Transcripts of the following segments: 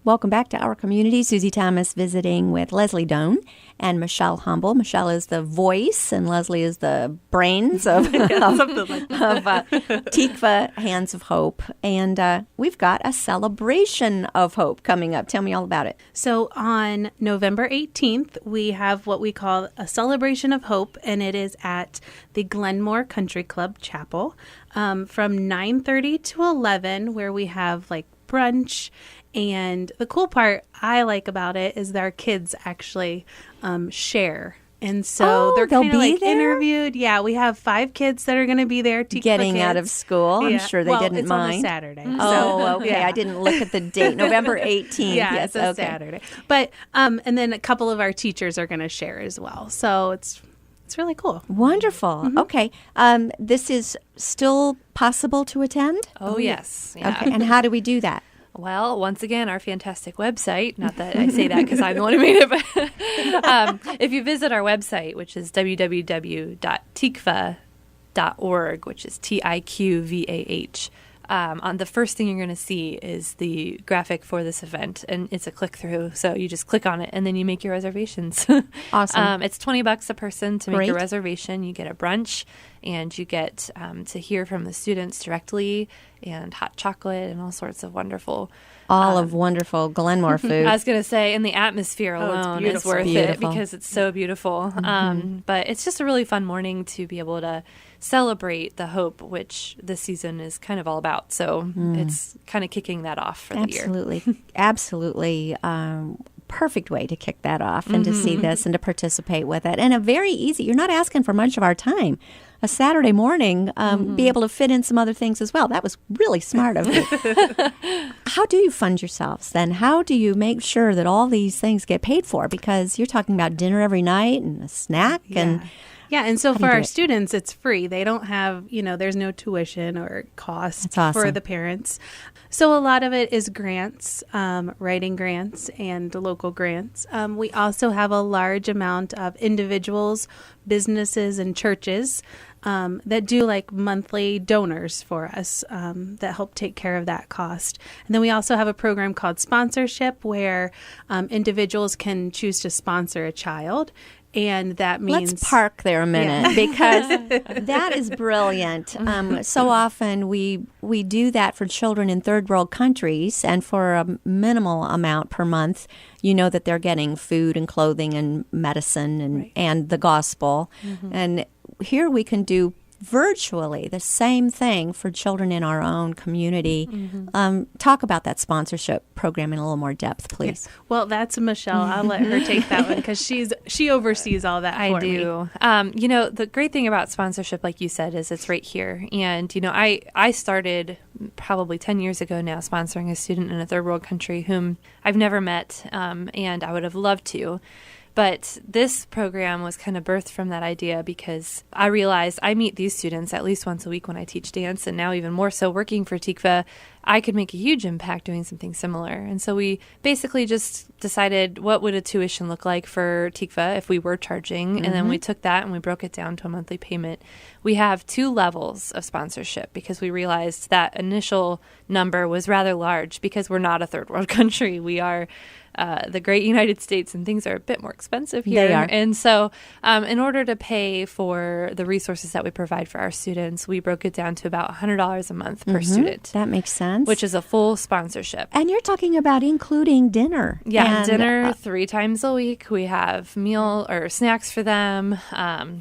Welcome back to Our Community. Susie Thomas visiting with Leslie Doan and Michelle Humble. Michelle is the voice and Leslie is the brains of Tikva Hands of Hope. And we've got a celebration of hope coming up. Tell me all about it. So on November 18th, we have what we call a celebration of hope, and it is at the Glenmore Country Club Chapel from 9:30 to 11, where we have like brunch. And the cool part I like about it is that our kids actually share. And so they're kind of like interviewed. Yeah, we have 5 kids that are going to be there. Getting out of school. I'm sure they didn't mind. It's on a Saturday. Oh, okay. Yeah. I didn't look at the date. November 18th. Yeah, yes, it's a Saturday. But and then a couple of our teachers are going to share as well. So it's really cool. Wonderful. Mm-hmm. Okay. This is still possible to attend? Oh, yes. Yeah. Okay. And how do we do that? Well, once again, our fantastic website, not that I say that because I'm the one who made it, but if you visit our website, which is www.tikva.org, which is TIQVAH, on the first thing you're going to see is the graphic for this event, and it's a click-through. So you just click on it, and then you make your reservations. Awesome. It's $20 a person to make a reservation. You get a brunch, and you get to hear from the students directly, and hot chocolate, and all sorts of wonderful wonderful Glenmore food. I was going to say, and the atmosphere alone is worth it because it's so beautiful. Mm-hmm. But it's just a really fun morning to be able to celebrate the hope, which this season is kind of all about. So it's kind of kicking that off for the year. Absolutely. Perfect way to kick that off and to see this and to participate with it. And a very easy, you're not asking for much of our time. A Saturday morning, be able to fit in some other things as well. That was really smart of you. How do you fund yourselves then? How do you make sure that all these things get paid for? Because you're talking about dinner every night and a snack and... Yeah, and so for our students, it's free. They don't have, there's no tuition or cost for the parents. So a lot of it is grants, writing grants and local grants. We also have a large amount of individuals, businesses, and churches that do like monthly donors for us that help take care of that cost. And then we also have a program called sponsorship where individuals can choose to sponsor a child. And that means... Let's park there a minute because that is brilliant. So often we do that for children in third world countries, and for a minimal amount per month, you know that they're getting food and clothing and medicine and the gospel. And here we can do virtually the same thing for children in our own community. Talk about that sponsorship program in a little more depth, please. Yeah. Well, that's Michelle. I'll let her take that one because she oversees all that for me. The great thing about sponsorship, like you said, is it's right here. And, I started probably 10 years ago now sponsoring a student in a third world country whom I've never met, and I would have loved to. But this program was kind of birthed from that idea because I realized I meet these students at least once a week when I teach dance, and now even more so working for Tikva, I could make a huge impact doing something similar. And so we basically just decided what would a tuition look like for Tikva if we were charging, and then we took that and we broke it down to a monthly payment. We have 2 levels of sponsorship because we realized that initial number was rather large because we're not a third world country. We are the great United States, and things are a bit more expensive here. They are. And so in order to pay for the resources that we provide for our students, we broke it down to about $100 a month per student. That makes sense. Which is a full sponsorship. And you're talking about including dinner. Yeah, dinner 3 times a week. We have meal or snacks for them.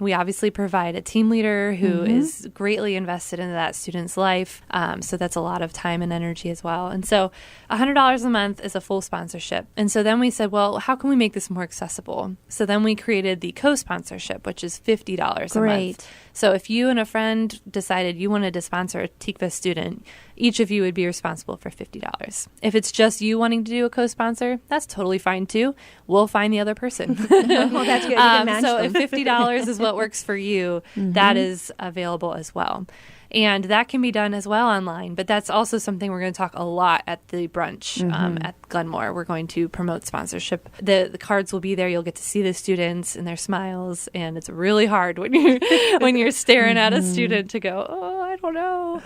We obviously provide a team leader who is greatly invested in that student's life. So that's a lot of time and energy as well. And so $100 a month is a full sponsorship. And so then we said, well, how can we make this more accessible? So then we created the co-sponsorship, which is $50 a month. So if you and a friend decided you wanted to sponsor a Tikva student, each of you would be responsible for $50. If it's just you wanting to do a co-sponsor, that's totally fine too. We'll find the other person. Well, that's good. You can match so them. if $50 is what works for you, that is available as well. And that can be done as well online, but that's also something we're going to talk a lot at the brunch at Glenmore. We're going to promote sponsorship. The cards will be there. You'll get to see the students and their smiles, and it's really hard when you're staring at a student to go, oh, I don't know.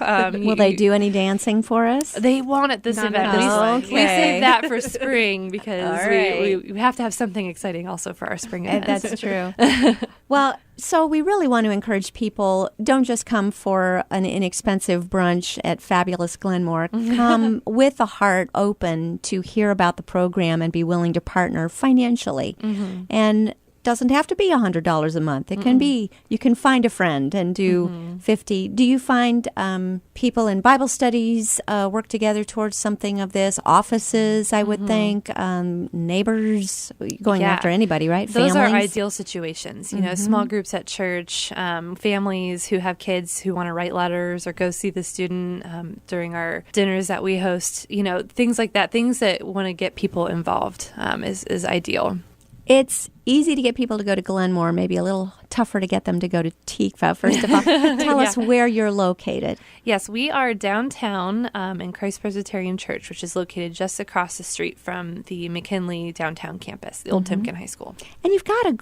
Will they do any dancing for us? They won't at this event. We save that for spring because we have to have something exciting also for our spring event. That's true. Well, so we really want to encourage people, don't just come for an inexpensive brunch at Fabulous Glenmore. Come with a heart open to hear about the program and be willing to partner financially. And doesn't have to be $100 a month. It can be, you can find a friend and do 50. Do you find people in Bible studies work together towards something of this? Offices, I would think, neighbors, going after anybody, right? Those Families? are ideal situations. You know, small groups at church, families who have kids who want to write letters or go see the student during our dinners that we host. You know, things like that. Things that want to get people involved is ideal. It's easy to get people to go to Glenmore, maybe a little tougher to get them to go to Tikva. First of all, tell us where you're located. Yes, we are downtown in Christ Presbyterian Church, which is located just across the street from the McKinley downtown campus, the old Timken High School. And you've got a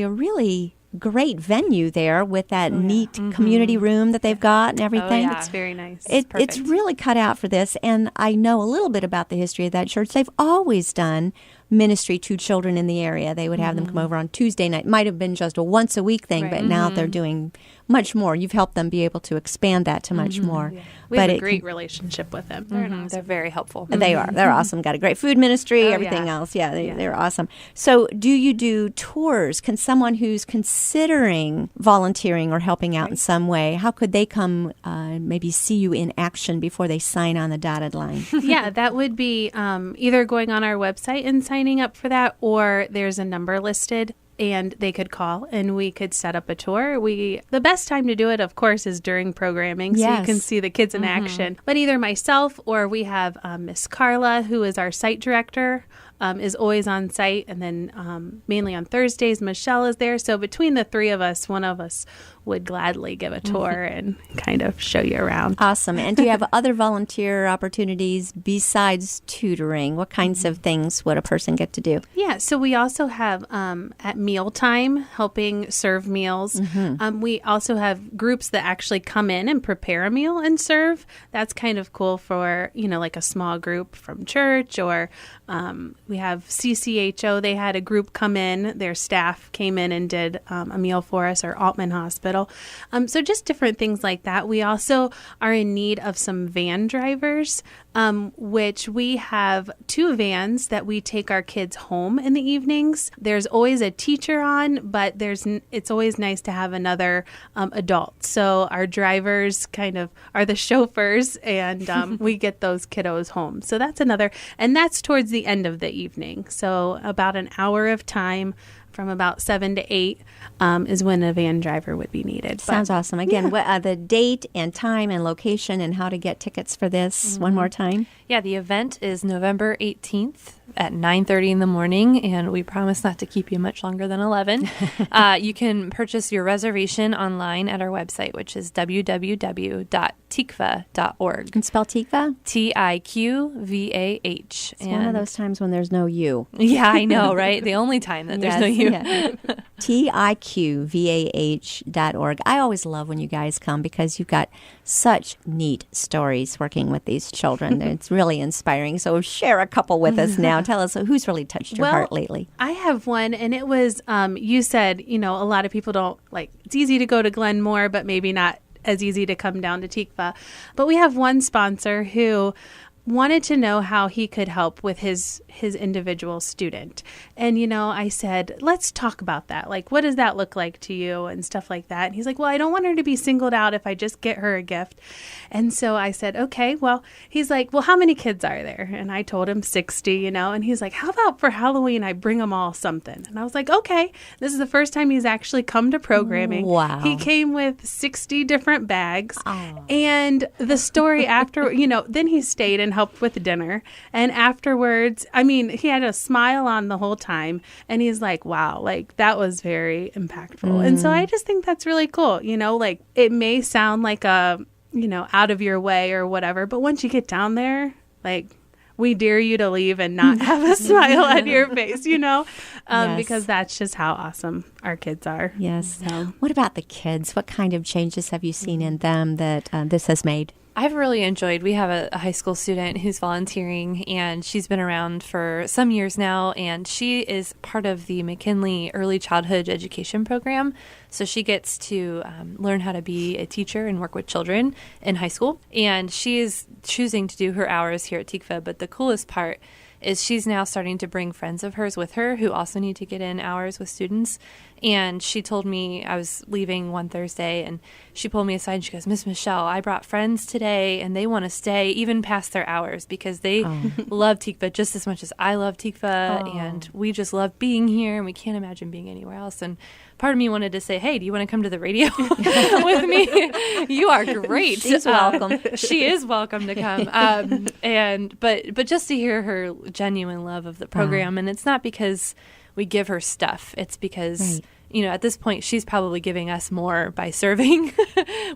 really great venue there with that neat community room that they've got and everything. It's very nice. It's really cut out for this. And I know a little bit about the history of that church. They've always done ministry to children in the area. They would have them come over on Tuesday night. Might have been just a once a week thing, but now they're doing much more. You've helped them be able to expand that to much more. Yeah. We have a great relationship with them. They're very helpful. They are. They're awesome. Got a great food ministry, everything else. Yeah, they're awesome. So do you do tours? Can someone who's considering volunteering or helping out in some way, how could they come maybe see you in action before they sign on the dotted line? Yeah, that would be either going on our website and signing up for that, or there's a number listed and they could call and we could set up a tour. The best time to do it, of course, is during programming, so you can see the kids in action. But either myself or we have Miss Carla, who is our site director, is always on site, and then mainly on Thursdays, Michelle is there. So between the three of us, one of us would gladly give a tour and kind of show you around. Awesome. And do you have other volunteer opportunities besides tutoring? What kinds of things would a person get to do? Yeah, so we also have at mealtime helping serve meals. We also have groups that actually come in and prepare a meal and serve. That's kind of cool for, like a small group from church, or we have CCHO. They had a group come in. Their staff came in and did a meal for us, or Altman Hospital. So just different things like that. We also are in need of some van drivers, which we have 2 vans that we take our kids home in the evenings. There's always a teacher on, but it's always nice to have another adult. So our drivers kind of are the chauffeurs, and we get those kiddos home. So that's and that's towards the end of the evening. So about an hour of time from about 7 to 8 is when a van driver would be needed. Sounds awesome. Again, the date and time and location and how to get tickets for this one more time. Yeah, the event is November 18th at 9:30 in the morning, and we promise not to keep you much longer than 11. You can purchase your reservation online at our website, which is www.tikva.org. And spell Tikva? Tikvah. It's one of those times when there's no U. Yeah, I know, right? The only time that there's no U. Yeah. TIQVAH.org. I always love when you guys come because you've got such neat stories working with these children. It's really inspiring. So share a couple with us now. Tell us who's really touched your heart lately. I have one, and it was, you said, a lot of people don't it's easy to go to Glenmore, but maybe not as easy to come down to Tikva. But we have one sponsor who wanted to know how he could help with his individual student. And, I said, let's talk about that. What does that look like to you and stuff like that? And he's like, well, I don't want her to be singled out if I just get her a gift. And so I said, okay, well, he's like, well, how many kids are there? And I told him 60, and he's like, how about for Halloween, I bring them all something? And I was like, okay, this is the first time he's actually come to programming. Wow. He came with 60 different bags. Oh. And the story after, then he stayed and helped with dinner. And afterwards, he had a smile on the whole time. And he's like, wow, that was very impactful. And so I just think that's really cool. It may sound like a, out of your way or whatever, but once you get down there, we dare you to leave and not have a smile on your face, because that's just how awesome our kids are. Yes. So. What about the kids? What kind of changes have you seen in them that this has made? I've really enjoyed, we have a high school student who's volunteering, and she's been around for some years now, and she is part of the McKinley Early Childhood Education Program. So she gets to learn how to be a teacher and work with children in high school. And she is choosing to do her hours here at Tikva. But the coolest part is she's now starting to bring friends of hers with her who also need to get in hours with students. And she told me, I was leaving one Thursday, and she pulled me aside and she goes, Miss Michelle, I brought friends today and they want to stay even past their hours because they love Tikva just as much as I love Tikva. And we just love being here and we can't imagine being anywhere else. And part of me wanted to say, hey, do you want to come to the radio with me? You are great. She's welcome. She is welcome to come. But just to hear her genuine love of the program, and it's not because we give her stuff. It's because, at this point, she's probably giving us more by serving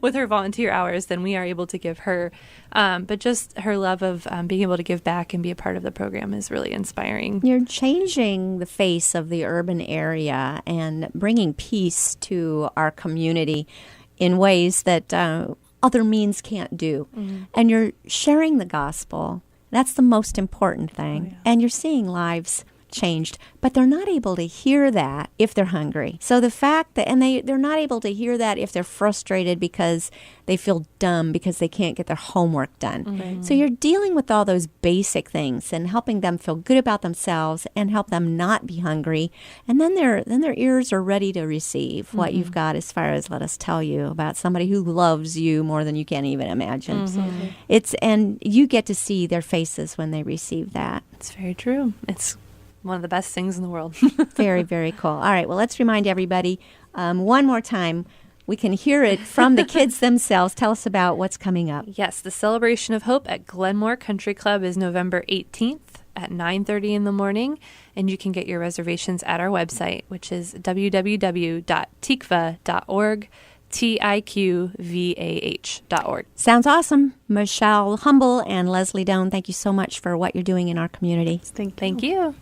with her volunteer hours than we are able to give her. But just her love of being able to give back and be a part of the program is really inspiring. You're changing the face of the urban area and bringing peace to our community in ways that other means can't do. Mm-hmm. And you're sharing the gospel. That's the most important thing. Oh, yeah. And you're seeing lives changed, but they're not able to hear that if they're hungry. So the fact that, and they're not able to hear that if they're frustrated because they feel dumb because they can't get their homework done. Mm-hmm. So you're dealing with all those basic things and helping them feel good about themselves and help them not be hungry. And then their ears are ready to receive what you've got as far as let us tell you about somebody who loves you more than you can even imagine. Mm-hmm. And you get to see their faces when they receive that. It's very true. It's one of the best things in the world. Very, very cool. All right, well, let's remind everybody one more time. We can hear it from the kids themselves. Tell us about what's coming up. Yes, the Celebration of Hope at Glenmore Country Club is November 18th at 9:30 in the morning, and you can get your reservations at our website, which is www.tikva.org. TIQVAH.org. Sounds awesome. Michelle Humble and Leslie Doan, thank you so much for what you're doing in our community. Thank you.